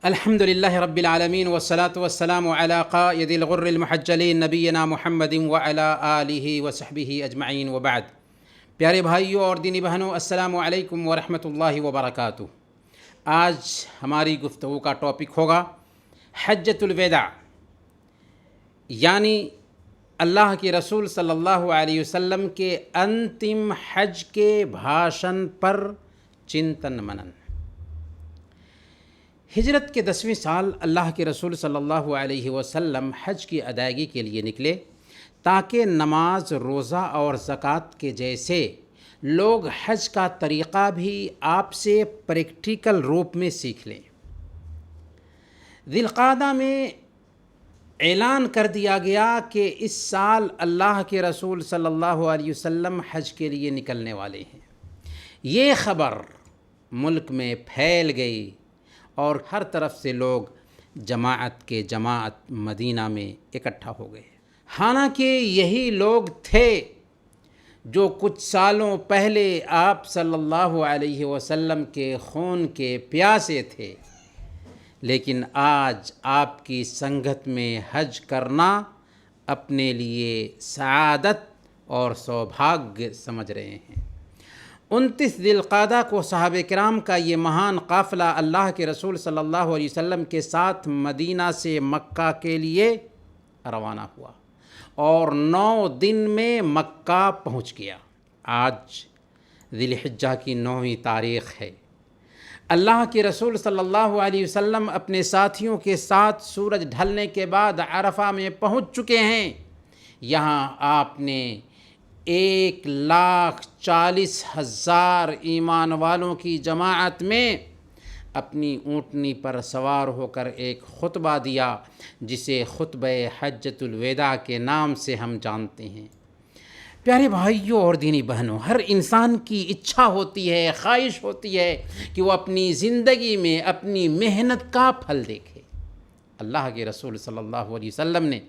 الحمد لله رب العالمين والصلاة والسلام على قائد الغر المحجلين نبينا محمد وعلى آله وصحبه اجمعین وبعد۔ پیارے بھائیوں اور دینی بہنوں، السلام علیکم ورحمۃ اللہ وبرکاتہ۔ آج ہماری گفتگو کا ٹاپک ہوگا حجۃ الوداع، یعنی اللہ کے رسول صلی اللہ علیہ وسلم کے انتم حج کے بھاشن پر چنتن منن۔ ہجرت کے 10ویں سال اللہ کے رسول صلی اللہ علیہ وسلم حج کی ادائیگی کے لیے نکلے تاکہ نماز، روزہ اور زکوٰۃ کے جیسے لوگ حج کا طریقہ بھی آپ سے پریکٹیکل روپ میں سیکھ لیں۔ ذی القعدہ میں اعلان کر دیا گیا کہ اس سال اللہ کے رسول صلی اللہ علیہ وسلم حج کے لیے نکلنے والے ہیں۔ یہ خبر ملک میں پھیل گئی اور ہر طرف سے لوگ جماعت مدینہ میں اکٹھا ہو گئے۔ حالانکہ یہی لوگ تھے جو کچھ سالوں پہلے آپ صلی اللہ علیہ وسلم کے خون کے پیاسے تھے، لیکن آج آپ کی سنگت میں حج کرنا اپنے لیے سعادت اور سوبھاگیہ سمجھ رہے ہیں۔ 29 ذی القعدہ کو صحابہ کرام کا یہ مہان قافلہ اللہ کے رسول صلی اللہ علیہ وسلم کے ساتھ مدینہ سے مکہ کے لیے روانہ ہوا اور 9 دن میں مکہ پہنچ گیا۔ آج ذی الحجہ کی 9ویں تاریخ ہے۔ اللہ کے رسول صلی اللہ علیہ وسلم اپنے ساتھیوں کے ساتھ سورج ڈھلنے کے بعد عرفہ میں پہنچ چکے ہیں۔ یہاں آپ نے 1,40,000 ایمان والوں کی جماعت میں اپنی اونٹنی پر سوار ہو کر ایک خطبہ دیا، جسے خطبہ حجۃ الوداع کے نام سے ہم جانتے ہیں۔ پیارے بھائیوں اور دینی بہنوں، ہر انسان کی اچھا ہوتی ہے، خواہش ہوتی ہے کہ وہ اپنی زندگی میں اپنی محنت کا پھل دیکھے۔ اللہ کے رسول صلی اللہ علیہ وسلم نے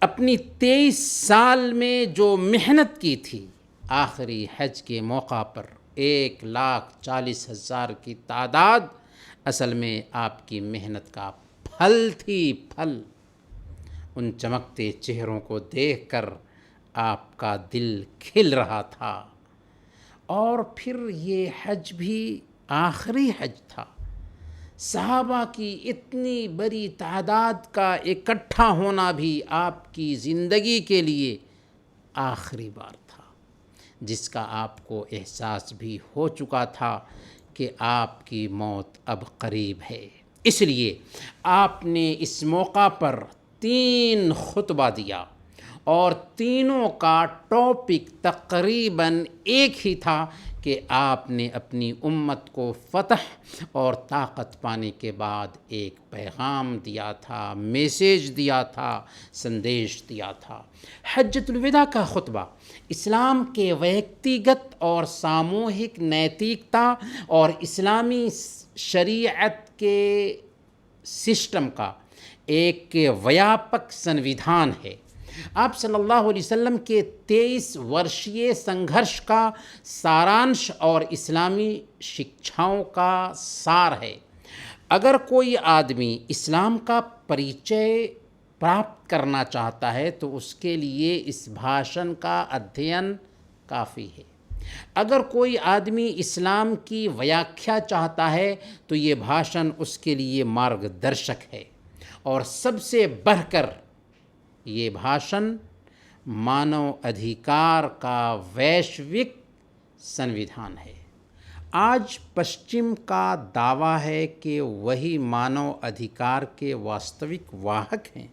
اپنی 23 سال میں جو محنت کی تھی، آخری حج کے موقع پر 1,40,000 کی تعداد اصل میں آپ کی محنت کا پھل تھی۔ پھل ان چمکتے چہروں کو دیکھ کر آپ کا دل کھل رہا تھا۔ اور پھر یہ حج بھی آخری حج تھا۔ صحابہ کی اتنی بڑی تعداد کا اکٹھا ہونا بھی آپ کی زندگی کے لیے آخری بار تھا، جس کا آپ کو احساس بھی ہو چکا تھا کہ آپ کی موت اب قریب ہے۔ اس لیے آپ نے اس موقع پر 3 خطبہ دیا اور تینوں کا ٹاپک تقریباً ایک ہی تھا کہ آپ نے اپنی امت کو فتح اور طاقت پانے کے بعد ایک پیغام دیا تھا، میسیج دیا تھا، سندیش دیا تھا۔ حجۃ الوداع کا خطبہ اسلام کے ویکتیگت اور ساموہک نیتکتا اور اسلامی شریعت کے سسٹم کا ایک ویاپک سنویدھان ہے۔ آپ صلی اللہ علیہ وسلم کے 23 ورشیہ سنگھرش کا سارانش اور اسلامی شکچھاؤں کا سار ہے۔ اگر کوئی آدمی اسلام کا پریچے پراپت کرنا چاہتا ہے تو اس کے لیے اس بھاشن کا ادھین کافی ہے۔ اگر کوئی آدمی اسلام کی ویاکھیا چاہتا ہے تو یہ بھاشن اس کے لیے مارگ درشک ہے، اور سب سے بڑھ کر یہ بھاشن مانو ادھیکار کا ویشوک سنویدھان ہے۔ آج پشچم کا دعویٰ ہے کہ وہی مانو ادھیکار کے واستوک واہک ہیں۔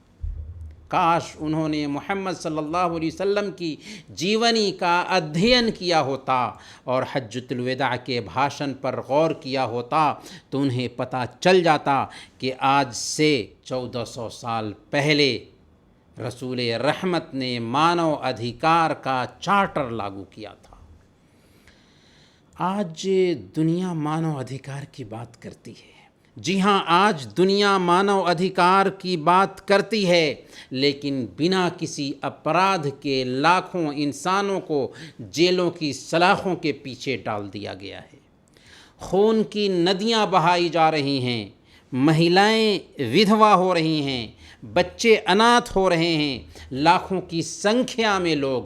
کاش انہوں نے محمد صلی اللہ علیہ وسلم کی جیونی کا ادھین کیا ہوتا اور حجۃ الوداع کے بھاشن پر غور کیا ہوتا تو انہیں پتہ چل جاتا کہ آج سے 1400 سال پہلے رسول رحمت نے مانو ادھیکار کا چارٹر لاگو کیا تھا۔ آج دنیا مانو ادھیکار کی بات کرتی ہے۔ جی ہاں، آج دنیا مانو ادھیکار کی بات کرتی ہے، لیکن بنا کسی اپرادھ کے لاکھوں انسانوں کو جیلوں کی سلاخوں کے پیچھے ڈال دیا گیا ہے۔ خون کی ندیاں بہائی جا رہی ہیں، مہیلائیں ودھوا ہو رہی ہیں، بچے اناتھ ہو رہے ہیں، لاکھوں کی سنکھیا میں لوگ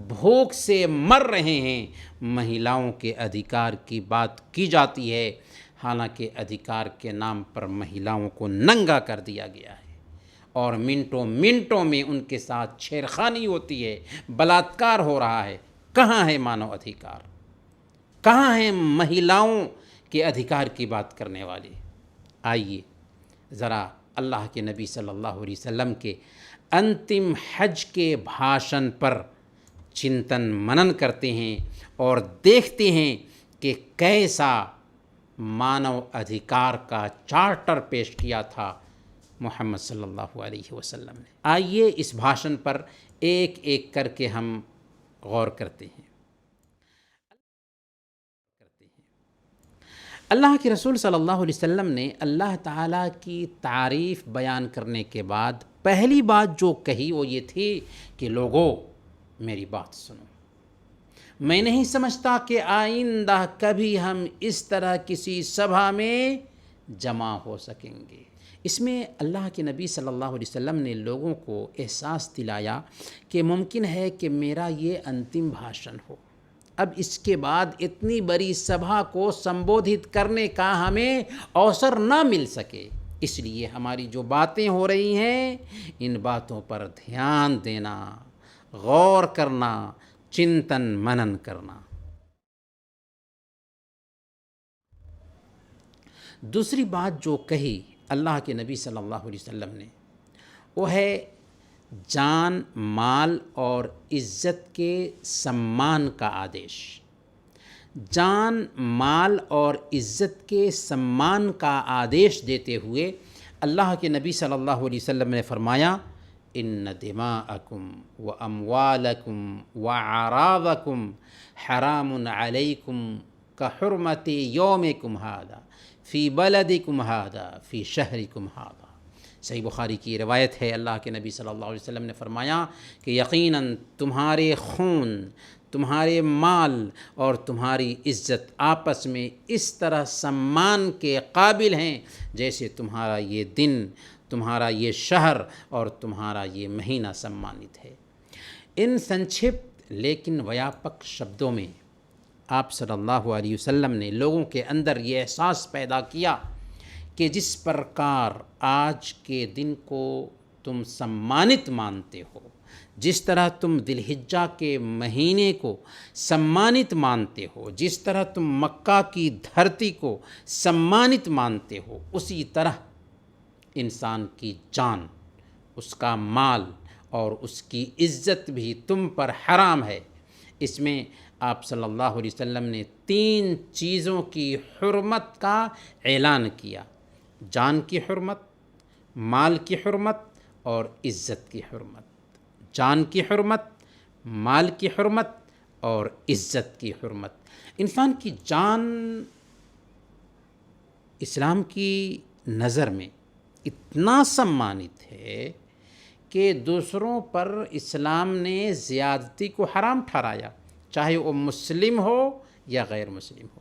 بھوک سے مر رہے ہیں، مہیلاؤں کے ادھیکار کی بات کی جاتی ہے، حالانکہ ادھیکار کے نام پر مہیلاؤں کو ننگا کر دیا گیا ہے اور منٹوں منٹوں میں ان کے ساتھ چھیڑخانی ہوتی ہے، بلاತ್کار ہو رہا ہے۔ کہاں ہے مانو ادھیکار؟ کہاں ہیں مہیلاؤں کے ادھیکار کی بات کرنے والے؟ آئیے ذرا اللہ کے نبی صلی اللہ علیہ وسلم کے انتم حج کے بھاشن پر چنتن منن کرتے ہیں اور دیکھتے ہیں کہ کیسا مانو ادھیکار کا چارٹر پیش کیا تھا محمد صلی اللہ علیہ وسلم نے۔ آئیے اس بھاشن پر ایک ایک کر کے ہم غور کرتے ہیں۔ اللہ کے رسول صلی اللہ علیہ وسلم نے اللہ تعالیٰ کی تعریف بیان کرنے کے بعد پہلی بات جو کہی وہ یہ تھی کہ لوگو میری بات سنو، میں نہیں سمجھتا کہ آئندہ کبھی ہم اس طرح کسی سبھا میں جمع ہو سکیں گے۔ اس میں اللہ کے نبی صلی اللہ علیہ وسلم نے لوگوں کو احساس دلایا کہ ممکن ہے کہ میرا یہ انتم بھاشن ہو، اب اس کے بعد اتنی بڑی سبھا کو سمبودھت کرنے کا ہمیں اوسر نہ مل سکے، اس لیے ہماری جو باتیں ہو رہی ہیں ان باتوں پر دھیان دینا، غور کرنا، چنتن منن کرنا۔ دوسری بات جو کہی اللہ کے نبی صلی اللہ علیہ وسلم نے وہ ہے جان، مال اور عزت کے سمان کا آدیش۔ جان، مال اور عزت کے سمان کا آدیش دیتے ہوئے اللہ کے نبی صلی اللہ علیہ وسلم نے فرمایا ان دماءکم و اموالکم و اعراضکم حرام علیکم کحرمت یومکم ھذا فی بلدکم ھذا فی شہرکم ھذا۔ صحیح بخاری کی روایت ہے، اللہ کے نبی صلی اللہ علیہ وسلم نے فرمایا کہ یقیناً تمہارے خون، تمہارے مال اور تمہاری عزت آپس میں اس طرح سمان کے قابل ہیں جیسے تمہارا یہ دن، تمہارا یہ شہر اور تمہارا یہ مہینہ سمانت ہے۔ ان سنکشپت لیکن ویاپک شبدوں میں آپ صلی اللہ علیہ وسلم نے لوگوں کے اندر یہ احساس پیدا کیا کہ جس پرکار آج کے دن کو تم سمانت مانتے ہو، جس طرح تم ذی الحجہ کے مہینے کو سمانت مانتے ہو، جس طرح تم مکہ کی دھرتی کو سمانت مانتے ہو، اسی طرح انسان کی جان، اس کا مال اور اس کی عزت بھی تم پر حرام ہے۔ اس میں آپ صلی اللہ علیہ وسلم نے 3 چیزوں کی حرمت کا اعلان کیا: جان کی حرمت، مال کی حرمت اور عزت کی حرمت۔ جان کی حرمت، مال کی حرمت اور عزت کی حرمت۔ انسان کی جان اسلام کی نظر میں اتنا سمانت ہے کہ دوسروں پر اسلام نے زیادتی کو حرام ٹھہرایا، چاہے وہ مسلم ہو یا غیر مسلم ہو۔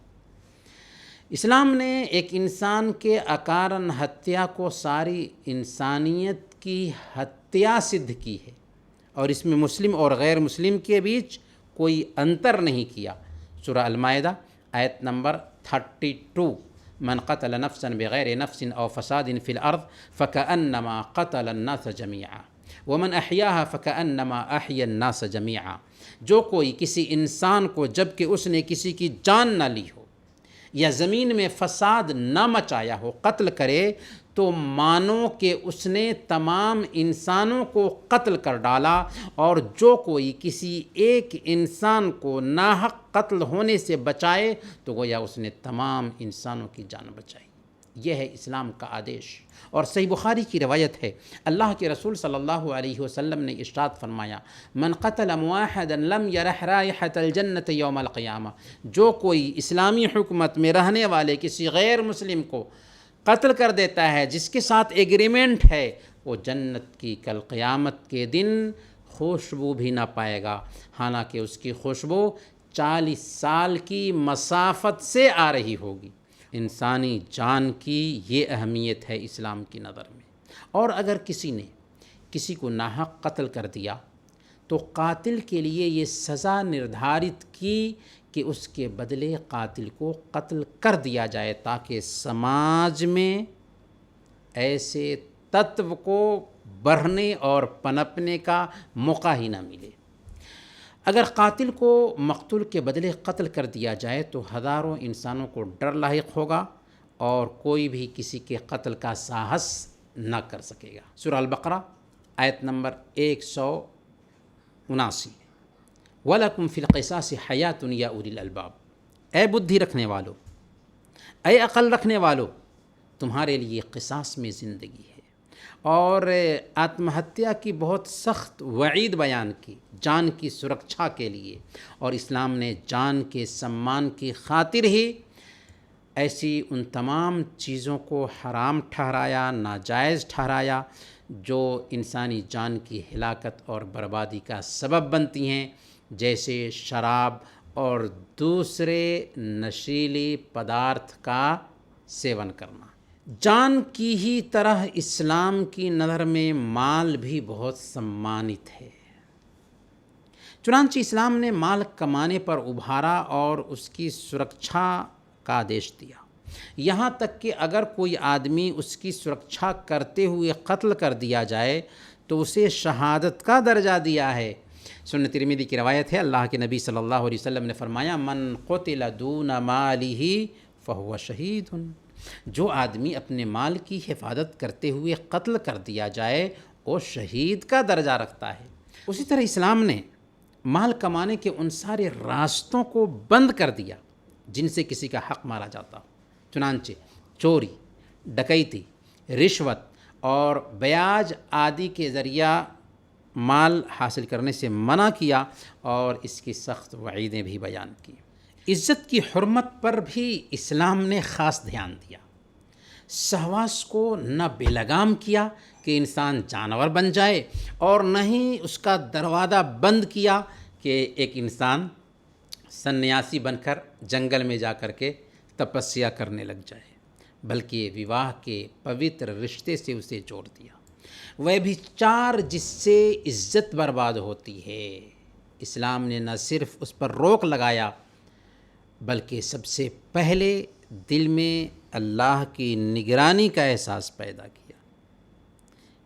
اسلام نے ایک انسان کے اکارن ہتیا کو ساری انسانیت کی ہتیا سدھ کی ہے، اور اس میں مسلم اور غیر مسلم کے بیچ کوئی انتر نہیں کیا۔ سورہ المائدہ آیت نمبر 32: من قتل نفسا بغیر نفس او فساد فی الارض فکأنما قتل الناس جميعا ومن احیاها فکأنما احیا الناس جميعا۔ جو کوئی کسی انسان کو جب کہ اس نے کسی کی جان نہ لی ہو یا زمین میں فساد نہ مچایا ہو قتل کرے تو مانو کہ اس نے تمام انسانوں کو قتل کر ڈالا، اور جو کوئی کسی ایک انسان کو ناحق قتل ہونے سے بچائے تو گویا اس نے تمام انسانوں کی جان بچائی۔ یہ ہے اسلام کا آدیش۔ اور صحیح بخاری کی روایت ہے، اللہ کے رسول صلی اللہ علیہ وسلم نے ارشاد فرمایا من قتل موحدا لم یرح رائحۃ الجنۃ یوم القیامہ۔ جو کوئی اسلامی حکومت میں رہنے والے کسی غیر مسلم کو قتل کر دیتا ہے جس کے ساتھ ایگریمنٹ ہے، وہ جنت کی کل قیامت کے دن خوشبو بھی نہ پائے گا، حالانکہ اس کی خوشبو 40 سال کی مسافت سے آ رہی ہوگی۔ انسانی جان کی یہ اہمیت ہے اسلام کی نظر میں۔ اور اگر کسی نے کسی کو ناحق قتل کر دیا تو قاتل کے لیے یہ سزا نردھارت کی کہ اس کے بدلے قاتل کو قتل کر دیا جائے، تاکہ سماج میں ایسے تتو کو بڑھنے اور پنپنے کا موقع ہی نہ ملے۔ اگر قاتل کو مقتول کے بدلے قتل کر دیا جائے تو ہزاروں انسانوں کو ڈر لاحق ہوگا اور کوئی بھی کسی کے قتل کا ساہس نہ کر سکے گا۔ سورہ البقرہ آیت نمبر 179۔ وَلَكُمْ فِي الْقِصَاصِ حَيَاةٌ يَا أُولِي الْأَلْبَابِ، اے بدھی رکھنے والو، اے عقل رکھنے والو، تمہارے لیے قصاص میں زندگی ہے۔ اور آتم ہتیا کی بہت سخت وعید بیان کی جان کی سرکشا کے لیے، اور اسلام نے جان کے سمان کی خاطر ہی ایسی ان تمام چیزوں کو حرام ٹھہرایا، ناجائز ٹھہرایا جو انسانی جان کی ہلاکت اور بربادی کا سبب بنتی ہیں، جیسے شراب اور دوسرے نشیلی پدارتھ کا سیون کرنا۔ جان کی ہی طرح اسلام کی نظر میں مال بھی بہت سمانت ہے۔ چنانچہ اسلام نے مال کمانے پر ابھارا اور اس کی سرکشا کا آدیش دیا، یہاں تک کہ اگر کوئی آدمی اس کی سرکشا کرتے ہوئے قتل کر دیا جائے تو اسے شہادت کا درجہ دیا ہے۔ سنن ترمذی کی روایت ہے، اللہ کے نبی صلی اللہ علیہ وسلم نے فرمایا، من قتل دون مالہ فہو شہید، جو آدمی اپنے مال کی حفاظت کرتے ہوئے قتل کر دیا جائے وہ شہید کا درجہ رکھتا ہے۔ اسی طرح اسلام نے مال کمانے کے ان سارے راستوں کو بند کر دیا جن سے کسی کا حق مارا جاتا ہو، چنانچہ چوری، ڈکیتی، رشوت اور بیاج آدی کے ذریعہ مال حاصل کرنے سے منع کیا اور اس کی سخت وعیدیں بھی بیان کی۔ عزت کی حرمت پر بھی اسلام نے خاص دھیان دیا۔ سہواس کو نہ بے لگام کیا کہ انسان جانور بن جائے، اور نہ ہی اس کا دروازہ بند کیا کہ ایک انسان سنیاسی بن کر جنگل میں جا کر کے تپسیا کرنے لگ جائے، بلکہ وواہ کے پوتر رشتے سے اسے جوڑ دیا۔ وہ بھی چار جس سے عزت برباد ہوتی ہے، اسلام نے نہ صرف اس پر روک لگایا بلکہ سب سے پہلے دل میں اللہ کی نگرانی کا احساس پیدا کیا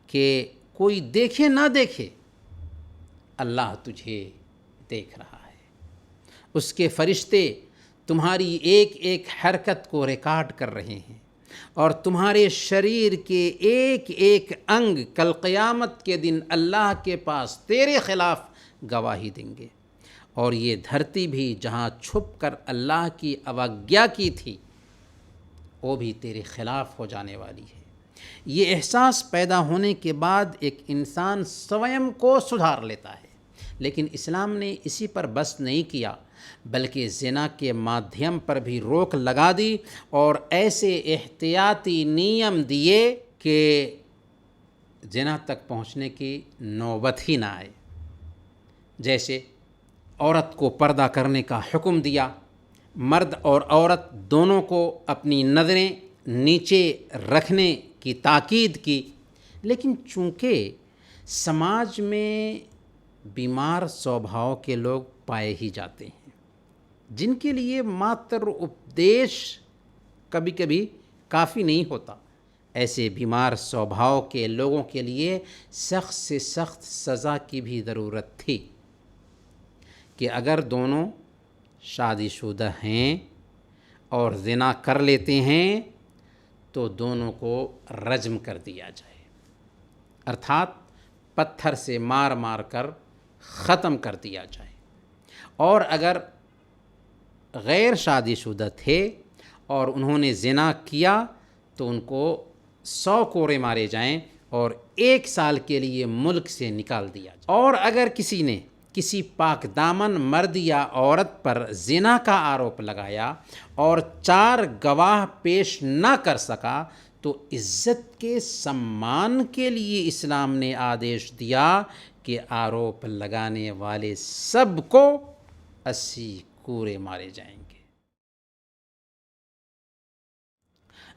کہ کوئی دیکھے نہ دیکھے اللہ تجھے دیکھ رہا ہے، اس کے فرشتے تمہاری ایک ایک حرکت کو ریکارڈ کر رہے ہیں، اور تمہارے شریر کے ایک ایک انگ کل قیامت کے دن اللہ کے پاس تیرے خلاف گواہی دیں گے، اور یہ دھرتی بھی جہاں چھپ کر اللہ کی اوگیا کی تھی وہ بھی تیرے خلاف ہو جانے والی ہے۔ یہ احساس پیدا ہونے کے بعد ایک انسان سوئم کو سدھار لیتا ہے، لیکن اسلام نے اسی پر بس نہیں کیا بلکہ زنا کے مادھیم پر بھی روک لگا دی، اور ایسے احتیاطی نیم دیے کہ زنا تک پہنچنے کی نوبت ہی نہ آئے۔ جیسے عورت کو پردہ کرنے کا حکم دیا، مرد اور عورت دونوں کو اپنی نظریں نیچے رکھنے کی تاکید کی، لیکن چونکہ سماج میں بیمار سوبھاؤ کے لوگ پائے ہی جاتے ہیں جن کے لیے ماتر اپدیش کبھی کبھی کافی نہیں ہوتا، ایسے بیمار سوبھاؤ کے لوگوں کے لیے سخت سے سخت سزا کی بھی ضرورت تھی کہ اگر دونوں شادی شدہ ہیں اور زنا کر لیتے ہیں تو دونوں کو رجم کر دیا جائے، ارتھات پتھر سے مار مار کر ختم کر دیا جائے، اور اگر غیر شادی شدہ تھے اور انہوں نے زنا کیا تو ان کو 100 کوڑے مارے جائیں اور 1 سال کے لیے ملک سے نکال دیا جائے۔ اور اگر کسی نے کسی پاک دامن مرد یا عورت پر زنا کا آروپ لگایا اور 4 گواہ پیش نہ کر سکا تو عزت کے سمان کے لیے اسلام نے آدیش دیا کہ آروپ لگانے والے سب کو 80 کوڑے مارے جائیں گے۔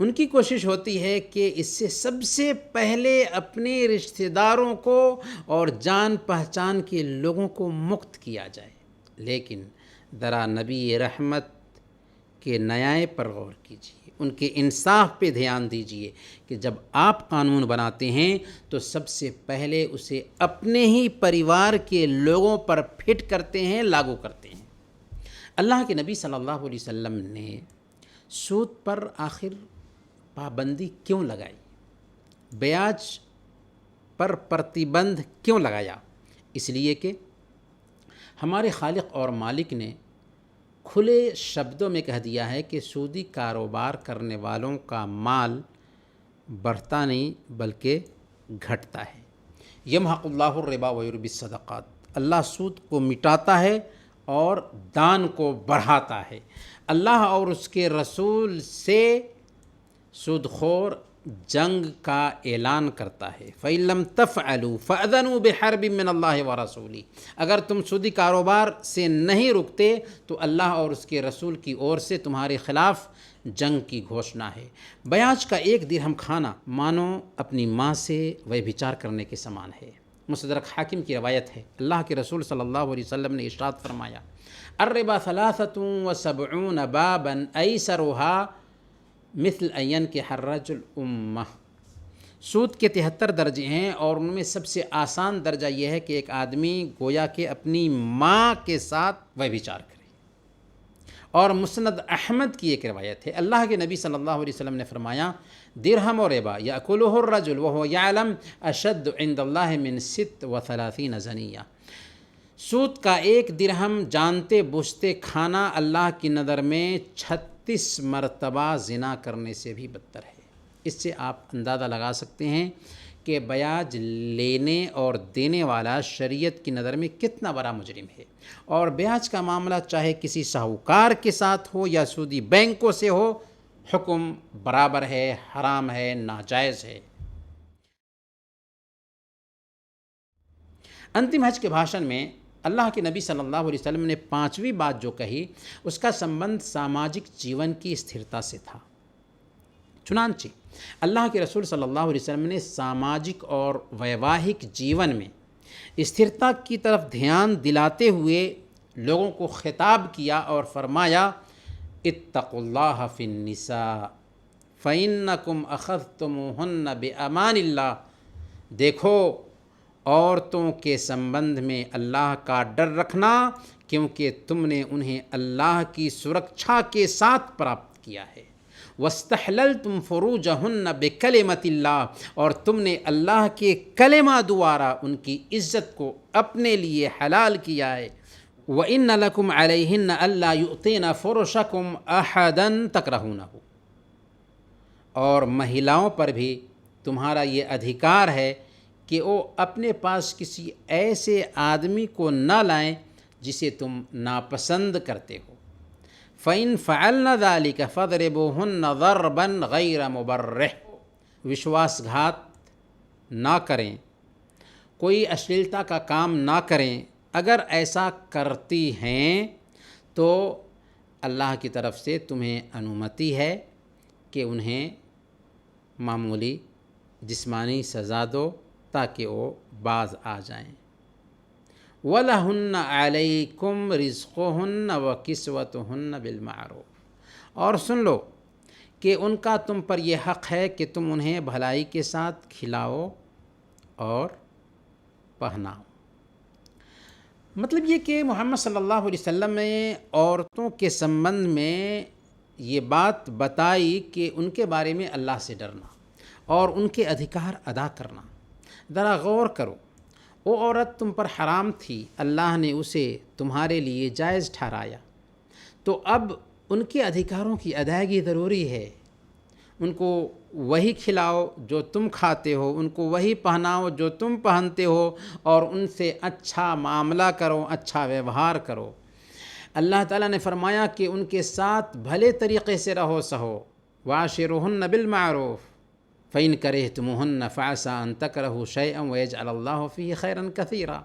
ان کی کوشش ہوتی ہے کہ اس سے سب سے پہلے اپنے رشتہ داروں کو اور جان پہچان کے لوگوں کو مکت کیا جائے، لیکن ذرا نبی رحمت کے نیائے پر غور کیجیے، ان کے انصاف پہ دھیان دیجیے کہ جب آپ قانون بناتے ہیں تو سب سے پہلے اسے اپنے ہی پریوار کے لوگوں پر فٹ کرتے ہیں، لاگو کرتے ہیں۔ اللہ کے نبی صلی اللہ علیہ وسلم نے سود پر آخر پابندی کیوں لگائی؟ بیاج پر پرتیبند کیوں لگایا؟ اس لیے کہ ہمارے خالق اور مالک نے کھلے شبدوں میں کہہ دیا ہے کہ سودی کاروبار کرنے والوں کا مال بڑھتا نہیں بلکہ گھٹتا ہے۔ یمحق اللہ الربا ویربی الصدقات، اللہ سود کو مٹاتا ہے اور دان کو بڑھاتا ہے۔ اللہ اور اس کے رسول سے سود خور جنگ کا اعلان کرتا ہے۔ فَإِن لَّمْ تَفْعَلُوا فَأْذَنُوا بِحَرْبٍ مِّنَ اللَّهِ وَرَسُولِهِ، اگر تم سودی کاروبار سے نہیں رکتے تو اللہ اور اس کے رسول کی اور سے تمہارے خلاف جنگ کی گھوشنا ہے۔ بیاج کا 1 درہم کھانا مانو اپنی ماں سے ویبھچار کرنے کے سامان ہے۔ مستدرک حاکم کی روایت ہے، اللہ کے رسول صلی اللہ علیہ وسلم نے ارشاد فرمایا، الربا 73 بابا ایسرها مثل ان ينكح الرجل امہ، سود کے 73 درجے ہیں اور ان میں سب سے آسان درجہ یہ ہے کہ ایک آدمی گویا کہ اپنی ماں کے ساتھ ویبھچار کرے۔ اور مسند احمد کی ایک روایت ہے، اللہ کے نبی صلی اللہ علیہ وسلم نے فرمایا، درہم و ربا یأکلہ الرجل وهو يعلم اشد عند اللہ من 36 زنیہ، سود کا 1 درہم جانتے بوجھتے کھانا اللہ کی نظر میں 36 مرتبہ زنا کرنے سے بھی بدتر ہے۔ اس سے آپ اندازہ لگا سکتے ہیں کہ بیاج لینے اور دینے والا شریعت کی نظر میں کتنا بڑا مجرم ہے، اور بیاج کا معاملہ چاہے کسی ساہوکار کے ساتھ ہو یا سودی بینکوں سے ہو، حکم برابر ہے، حرام ہے، ناجائز ہے۔ انتم حج کے بھاشن میں اللہ کے نبی صلی اللہ علیہ وسلم نے 5ویں بات جو کہی اس کا سمبند ساماجک جیون کی استھرتا سے تھا۔ چنانچہ اللہ کے رسول صلی اللہ علیہ وسلم نے ساماجک اور ویواہک جیون میں استھرتا کی طرف دھیان دلاتے ہوئے لوگوں کو خطاب کیا اور فرمایا، اتقوا اللہ فی النساء فإنکم اخذتموہن بأمان اللہ، دیکھو عورتوں کے سمبند میں اللہ کا ڈر رکھنا، کیونکہ تم نے انہیں اللہ کی سرکشا کے ساتھ پراپت کیا ہے۔ وَاسْتَحْلَلْتُمْ فُرُوجَهُنَّ بِكَلِمَةِ اللَّهِ، اور تم نے اللہ کے کلمہ دوارا ان کی عزت کو اپنے لیے حلال کیا ہے۔ وَإِنَّ لَكُمْ عَلَيْهِنَّ أَلَّا يُؤْتِينَ فُرُشَكُمْ أَحَدًا تَكْرَهُونَهُ، اور مہیلاؤں پر بھی تمہارا یہ ادھیکار ہے کہ وہ اپنے پاس کسی ایسے آدمی کو نہ لائیں جسے تم ناپسند کرتے ہو۔ فَإِن فَعَلْنَ ذَلِكَ فَاضْرِبُوهُنَّ ضَرْبًا غَيْرَ مُبَرِّحٍ، وشواس گھات نہ کریں، کوئی اشلیلتا کا کام نہ کریں۔ اگر ایسا کرتی ہیں تو اللہ کی طرف سے تمہیں انومتی ہے کہ انہیں معمولی جسمانی سزا دو تاکہ وہ باز آ جائیں۔ وَلَهُنَّ عَلَيْكُمْ رِزْقُهُنَّ وَكِسْوَتُهُنَّ بِالْمَعْرُوفِ، اور سن لو کہ ان کا تم پر یہ حق ہے کہ تم انہیں بھلائی کے ساتھ کھلاؤ اور پہناؤ۔ مطلب یہ کہ محمد صلی اللہ علیہ وسلم نے عورتوں کے سمبند میں یہ بات بتائی کہ ان کے بارے میں اللہ سے ڈرنا اور ان کے ادھیکار ادا کرنا۔ ذرا غور کرو، وہ عورت تم پر حرام تھی، اللہ نے اسے تمہارے لیے جائز ٹھہرایا، تو اب ان کے ادھیکاروں کی ادائیگی ضروری ہے۔ ان کو وہی کھلاؤ جو تم کھاتے ہو، ان کو وہی پہناؤ جو تم پہنتے ہو، اور ان سے اچھا معاملہ کرو، اچھا ویوہار کرو۔ اللہ تعالیٰ نے فرمایا کہ ان کے ساتھ بھلے طریقے سے رہو سہو، وَعَاشِرُوهُنَّ بِالْمَعْرُوفِ فَإِن كَرِهْتُمُوهُنَّ فَعَسَىٰ أَن تَكْرَهُوا شَيْئًا وَيَجْعَلَ اللَّهُ فِيهِ خَيْرًا كَثِيرًا،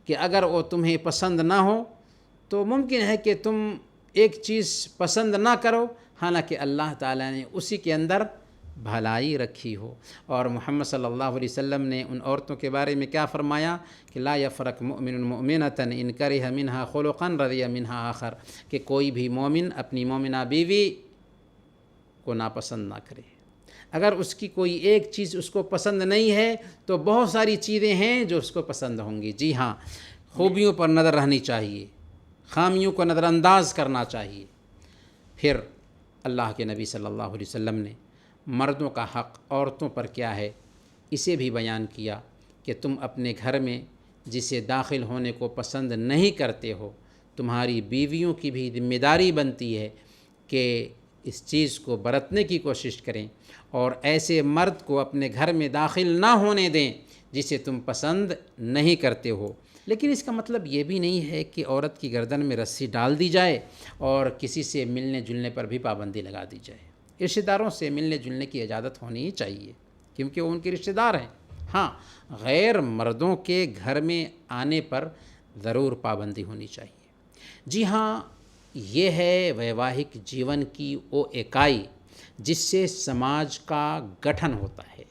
کہ اگر وہ تمہیں پسند نہ ہو تو ممکن ہے کہ تم ایک چیز پسند نہ کرو، حالانکہ اللہ تعالیٰ نے اسی کے اندر بھلائی رکھی ہو۔ اور محمد صلی اللہ علیہ وسلم نے ان عورتوں کے بارے میں کیا فرمایا کہ لا یفرق مؤمن مؤمنۃ ان کرہ منہا خلقا رضی منہا آخر، کہ کوئی بھی مومن اپنی مومنہ بیوی کو ناپسند نہ کرے۔ اگر اس کی کوئی ایک چیز اس کو پسند نہیں ہے تو بہت ساری چیزیں ہیں جو اس کو پسند ہوں گی۔ جی ہاں، خوبیوں پر نظر رہنی چاہیے، خامیوں کو نظر انداز کرنا چاہیے۔ پھر اللہ کے نبی صلی اللہ علیہ وسلم نے مردوں کا حق عورتوں پر کیا ہے اسے بھی بیان کیا کہ تم اپنے گھر میں جسے داخل ہونے کو پسند نہیں کرتے ہو، تمہاری بیویوں کی بھی ذمہ داری بنتی ہے کہ اس چیز کو برتنے کی کوشش کریں اور ایسے مرد کو اپنے گھر میں داخل نہ ہونے دیں جسے تم پسند نہیں کرتے ہو۔ لیکن اس کا مطلب یہ بھی نہیں ہے کہ عورت کی گردن میں رسی ڈال دی جائے اور کسی سے ملنے جلنے پر بھی پابندی لگا دی جائے۔ رشتہ داروں سے ملنے جلنے کی اجازت ہونی چاہیے کیونکہ وہ ان کے رشتہ دار ہیں۔ ہاں، غیر مردوں کے گھر میں آنے پر ضرور پابندی ہونی چاہیے۔ جی ہاں، یہ ہے ویواہک جیون کی وہ اکائی جس سے سماج کا گٹھن ہوتا ہے۔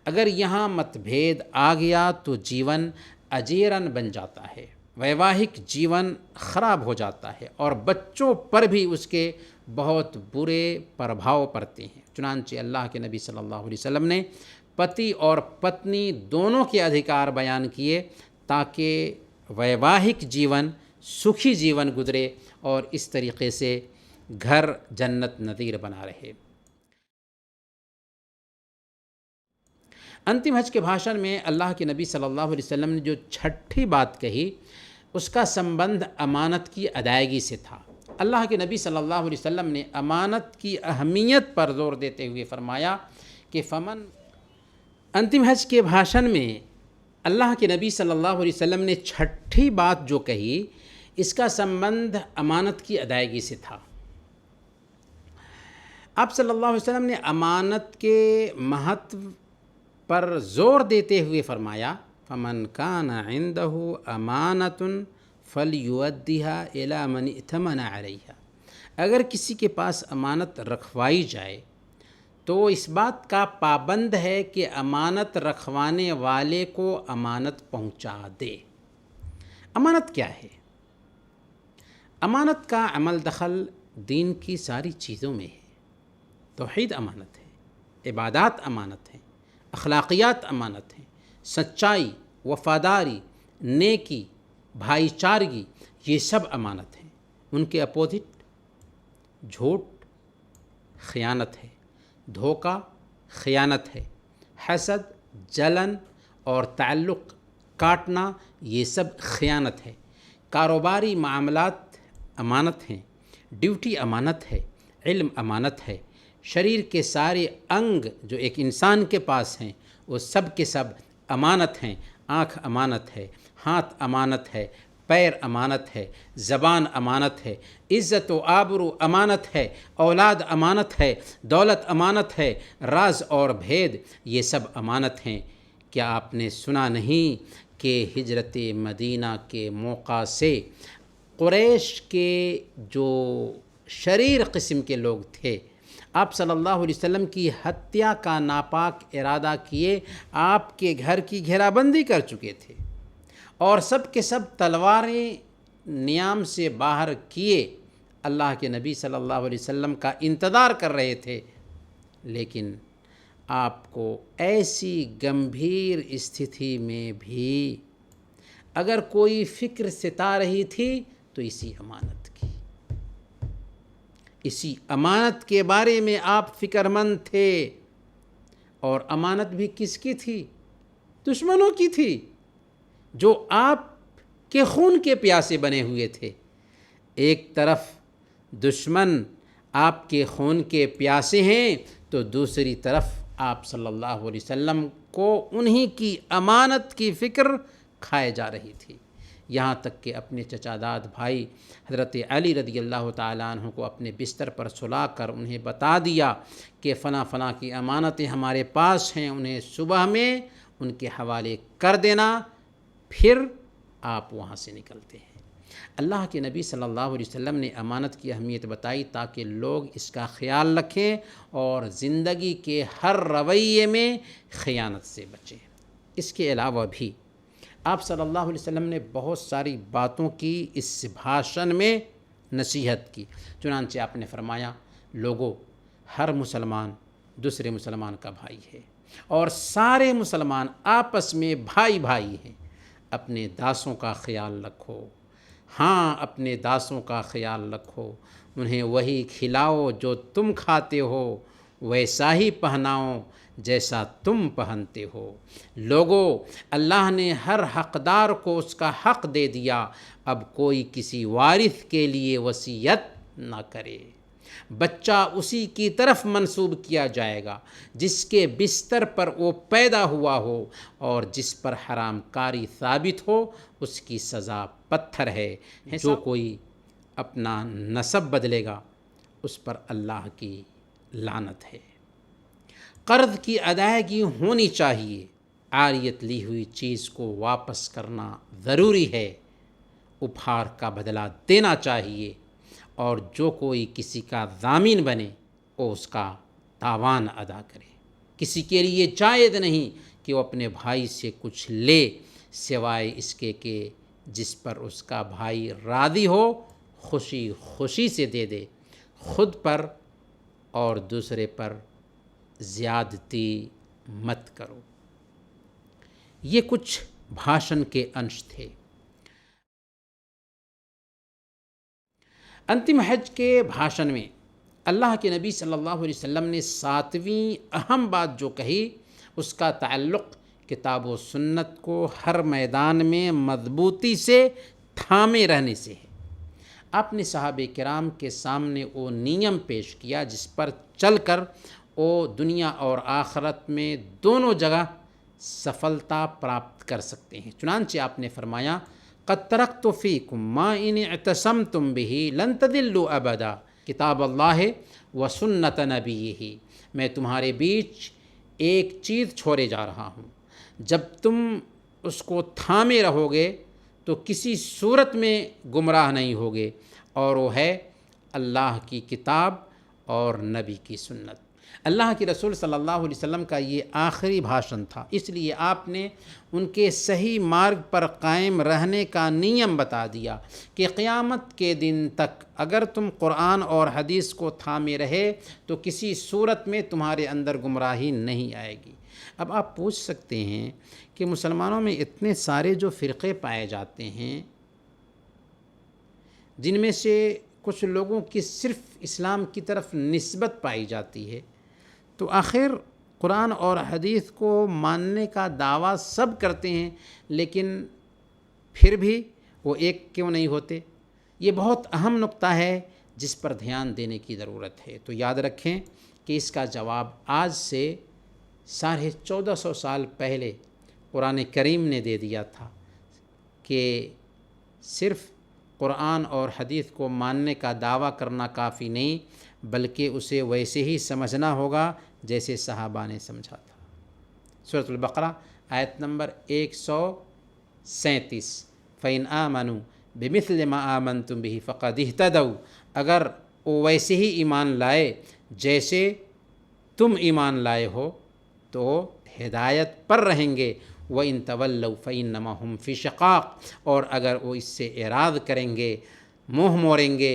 اگر یہاں مت بھید آ گیا تو جیون اجیرن بن جاتا ہے، ویواہک جیون خراب ہو جاتا ہے اور بچوں پر بھی اس کے بہت برے پربھاؤ پڑتے ہیں۔ چنانچہ اللہ کے نبی صلی اللہ علیہ وسلم نے پتی اور پتنی دونوں کے ادھیکار بیان کیے تاکہ ویواہک جیون سکھی جیون گزرے اور اس طریقے سے گھر جنت نظیر بنا رہے۔ انتم حج کے بھاشن میں اللہ کے نبی صلی اللہ علیہ وسلم نے جو چھٹی بات کہی اس کا سمبندھ امانت کی ادائیگی سے تھا۔ اللہ کے نبی صلی اللہ علیہ وسلم نے امانت کی اہمیت پر زور دیتے ہوئے فرمایا کہ انتم حج کے بھاشن میں اللہ کے نبی صلی اللہ علیہ وسلم نے چھٹی بات جو کہی اس کا سمبندھ امانت کی ادائیگی سے تھا۔ آپ صلی اللہ علیہ وسلم نے امانت کے مہتو پر زور دیتے ہوئے فرمایا فمن کان عندہ امانۃ فلیؤدیھا الی من ائتمن علیہا، اگر کسی کے پاس امانت رکھوائی جائے تو اس بات کا پابند ہے کہ امانت رکھوانے والے کو امانت پہنچا دے۔ امانت کیا ہے؟ امانت کا عمل دخل دین کی ساری چیزوں میں ہے۔ توحید امانت ہے، عبادات امانت ہیں، اخلاقیات امانت ہیں، سچائی، وفاداری، نیکی، بھائی چارگی، یہ سب امانت ہیں۔ ان کے اپوزٹ جھوٹ خیانت ہے، دھوکہ خیانت ہے، حسد، جلن اور تعلق کاٹنا یہ سب خیانت ہے۔ کاروباری معاملات امانت ہیں، ڈیوٹی امانت ہے، علم امانت ہے، شریر کے سارے انگ جو ایک انسان کے پاس ہیں وہ سب کے سب امانت ہیں۔ آنکھ امانت ہے، ہاتھ امانت ہے، پیر امانت ہے، زبان امانت ہے، عزت و آبرو امانت ہے، اولاد امانت ہے، دولت امانت ہے، راز اور بھید یہ سب امانت ہیں۔ کیا آپ نے سنا نہیں کہ ہجرت مدینہ کے موقع سے قریش کے جو شریر قسم کے لوگ تھے آپ صلی اللہ علیہ وسلم کی ہتیا کا ناپاک ارادہ کیے، آپ کے گھر کی گھیرا بندی کر چکے تھے اور سب کے سب تلواریں نیام سے باہر کیے اللہ کے نبی صلی اللہ علیہ وسلم کا انتظار کر رہے تھے، لیکن آپ کو ایسی گمبھیر استھتی میں بھی اگر کوئی فکر ستا رہی تھی تو اسی امانت کی، اسی امانت کے بارے میں آپ فکر مند تھے۔ اور امانت بھی کس کی تھی؟ دشمنوں کی تھی، جو آپ کے خون کے پیاسے بنے ہوئے تھے۔ ایک طرف دشمن آپ کے خون کے پیاسے ہیں تو دوسری طرف آپ صلی اللہ علیہ وسلم کو انہی کی امانت کی فکر کھائے جا رہی تھی، یہاں تک کہ اپنے چچا داد بھائی حضرت علی رضی اللہ تعالیٰ عنہ کو اپنے بستر پر سلا کر انہیں بتا دیا کہ فلاں فلاں کی امانتیں ہمارے پاس ہیں، انہیں صبح میں ان کے حوالے کر دینا۔ پھر آپ وہاں سے نکلتے ہیں۔ اللہ کے نبی صلی اللہ علیہ وسلم نے امانت کی اہمیت بتائی تاکہ لوگ اس کا خیال رکھیں اور زندگی کے ہر رویے میں خیانت سے بچیں۔ اس کے علاوہ بھی آپ صلی اللہ علیہ وسلم نے بہت ساری باتوں کی اس بھاشن میں نصیحت کی۔ چنانچہ آپ نے فرمایا، لوگوں، ہر مسلمان دوسرے مسلمان کا بھائی ہے اور سارے مسلمان آپس میں بھائی بھائی ہیں۔ اپنے داسوں کا خیال رکھو، ہاں اپنے داسوں کا خیال رکھو، انہیں وہی کھلاؤ جو تم کھاتے ہو، ویسا ہی پہناؤ جیسا تم پہنتے ہو۔ لوگوں، اللہ نے ہر حقدار کو اس کا حق دے دیا، اب کوئی کسی وارث کے لیے وصیت نہ کرے۔ بچہ اسی کی طرف منسوب کیا جائے گا جس کے بستر پر وہ پیدا ہوا ہو، اور جس پر حرام کاری ثابت ہو اس کی سزا پتھر ہے۔ جو کوئی اپنا نسب بدلے گا اس پر اللہ کی لعنت ہے۔ قرض کی ادائیگی ہونی چاہیے، عاریت لی ہوئی چیز کو واپس کرنا ضروری ہے، اپہار کا بدلہ دینا چاہیے، اور جو کوئی کسی کا ضامن بنے وہ اس کا تاوان ادا کرے۔ کسی کے لیے جائز نہیں کہ وہ اپنے بھائی سے کچھ لے سوائے اس کے کہ جس پر اس کا بھائی راضی ہو خوشی خوشی سے دے دے۔ خود پر اور دوسرے پر زیادتی مت کرو۔ یہ کچھ بھاشن کے انش تھے۔ انتم حج کے بھاشن میں اللہ کے نبی صلی اللہ علیہ وسلم نے 7ویں اہم بات جو کہی اس کا تعلق کتاب و سنت کو ہر میدان میں مضبوطی سے تھامے رہنے سے ہے۔ آپ نے صحابہ کرام کے سامنے وہ نیم پیش کیا جس پر چل کر وہ دنیا اور آخرت میں دونوں جگہ سفلتا پراپت کر سکتے ہیں۔ چنانچہ آپ نے فرمایا، قد ترکت فیکم ما ان اعتصمتم به لن تضلوا ابدا، کتاب اللہ و سنت نبیہ، میں تمہارے بیچ ایک چیز چھوڑے جا رہا ہوں، جب تم اس کو تھامے رہو گے تو کسی صورت میں گمراہ نہیں ہوگے، اور وہ ہے اللہ کی کتاب اور نبی کی سنت۔ اللہ کے رسول صلی اللہ علیہ وسلم کا یہ آخری بھاشن تھا، اس لیے آپ نے ان کے صحیح مارگ پر قائم رہنے کا نیم بتا دیا کہ قیامت کے دن تک اگر تم قرآن اور حدیث کو تھامے رہے تو کسی صورت میں تمہارے اندر گمراہی نہیں آئے گی۔ اب آپ پوچھ سکتے ہیں کہ مسلمانوں میں اتنے سارے جو فرقے پائے جاتے ہیں، جن میں سے کچھ لوگوں کی صرف اسلام کی طرف نسبت پائی جاتی ہے، تو آخر قرآن اور حدیث کو ماننے کا دعویٰ سب کرتے ہیں، لیکن پھر بھی وہ ایک کیوں نہیں ہوتے؟ یہ بہت اہم نقطہ ہے جس پر دھیان دینے کی ضرورت ہے۔ تو یاد رکھیں کہ اس کا جواب آج سے 1450 سال پہلے قرآن کریم نے دے دیا تھا کہ صرف قرآن اور حدیث کو ماننے کا دعویٰ کرنا کافی نہیں، بلکہ اسے ویسے ہی سمجھنا ہوگا جیسے صحابہ نے سمجھا تھا۔ سورۃ البقرہ آیت نمبر 137، فَإِنْ آمَنُوا بِمِثْلِ مَا آمَنْتُمْ بِهِ فَقَدِ اهْتَدَوْا، اگر وہ ویسے ہی ایمان لائے جیسے تم ایمان لائے ہو تو ہدایت پر رہیں گے، وَإِن تَوَلَّوْا فَإِنَّمَا هُمْ فِي شِقَاقٍ، اور اگر وہ اس سے اعراض کریں گے، منہ موڑیں گے،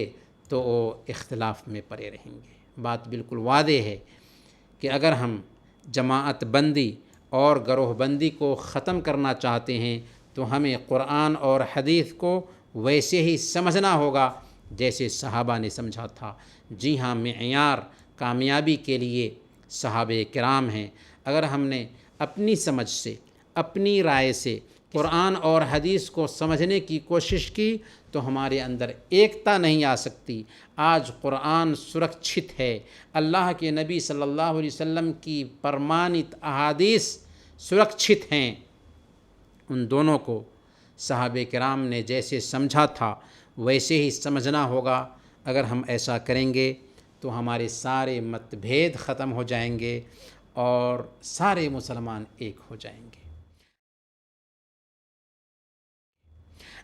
تو وہ اختلاف میں پڑے رہیں گے۔ بات بالکل واضح ہے کہ اگر ہم جماعت بندی اور گروہ بندی کو ختم کرنا چاہتے ہیں تو ہمیں قرآن اور حدیث کو ویسے ہی سمجھنا ہوگا جیسے صحابہ نے سمجھا تھا۔ جی ہاں، معیار کامیابی کے لیے صحابہ کرام ہیں۔ اگر ہم نے اپنی سمجھ سے، اپنی رائے سے قرآن اور حدیث کو سمجھنے کی کوشش کی تو ہمارے اندر ایکتا نہیں آ سکتی۔ آج قرآن سرکشت ہے، اللہ کے نبی صلی اللہ علیہ وسلم کی پرمانت احادیث سرکشت ہیں۔ ان دونوں کو صحابہ کرام نے جیسے سمجھا تھا ویسے ہی سمجھنا ہوگا۔ اگر ہم ایسا کریں گے تو ہمارے سارے مت بھید ختم ہو جائیں گے اور سارے مسلمان ایک ہو جائیں گے۔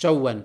54,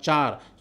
4,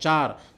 4,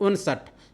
59,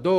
2,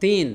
3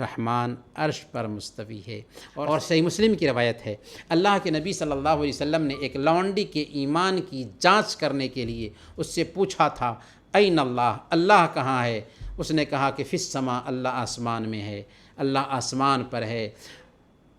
رحمان عرش پر مستوی ہے۔ اور صحیح مسلم کی روایت ہے، اللہ کے نبی صلی اللہ علیہ وسلم نے ایک لونڈی کے ایمان کی جانچ کرنے کے لیے اس سے پوچھا تھا، این اللہ، اللہ کہاں ہے؟ اس نے کہا کہ فی السماء، اللہ آسمان میں ہے، اللہ آسمان پر ہے۔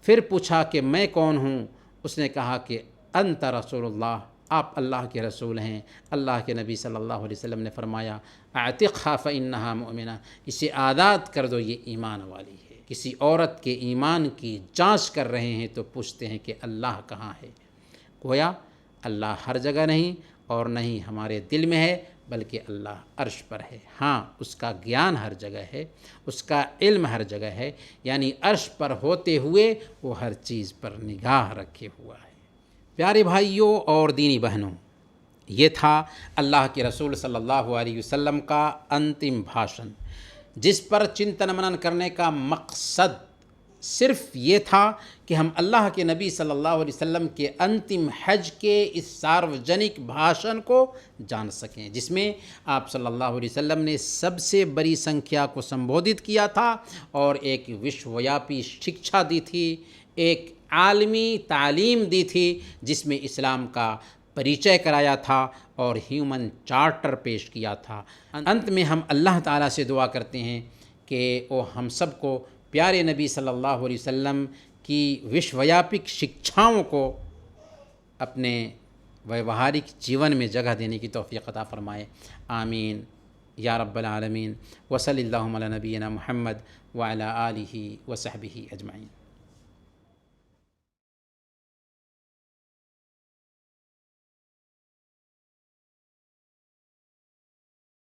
پھر پوچھا کہ میں کون ہوں؟ اس نے کہا کہ انت رسول اللہ، آپ اللہ کے رسول ہیں۔ اللہ کے نبی صلی اللہ علیہ وسلم نے فرمایا، اعتقھا فانھا مؤمنہ، اسے آزاد کر دو، یہ ایمان والی ہے۔ کسی عورت کے ایمان کی جانچ کر رہے ہیں تو پوچھتے ہیں کہ اللہ کہاں ہے؟ گویا اللہ ہر جگہ نہیں اور نہ ہی ہمارے دل میں ہے، بلکہ اللہ عرش پر ہے۔ ہاں، اس کا گیان ہر جگہ ہے، اس کا علم ہر جگہ ہے، یعنی عرش پر ہوتے ہوئے وہ ہر چیز پر نگاہ رکھے ہوا ہے۔ پیارے بھائیوں اور دینی بہنوں، یہ تھا اللہ کے رسول صلی اللہ علیہ وسلم کا انتم بھاشن، جس پر چنتن منن کرنے کا مقصد صرف یہ تھا کہ ہم اللہ کے نبی صلی اللہ علیہ وسلم کے انتم حج کے اس ساروجنک بھاشن کو جان سکیں، جس میں آپ صلی اللہ علیہ وسلم نے سب سے بڑی سنکھیا کو سمبودھت کیا تھا اور ایک وشویاپی شکچھا دی تھی، ایک عالمی تعلیم دی تھی، جس میں اسلام کا پریچے کرایا تھا اور ہیومن چارٹر پیش کیا تھا۔ انت میں ہم اللہ تعالیٰ سے دعا کرتے ہیں کہ وہ ہم سب کو پیارے نبی صلی اللہ علیہ وسلم کی وشویاپک شکچھاؤں کو اپنے ویوہارک جیون میں جگہ دینے کی توفیق عطا فرمائے۔ آمین یا رب العالمین۔ وصلی اللہم علی نبینا محمد وعلی آلہ وصحبہ اجمعین۔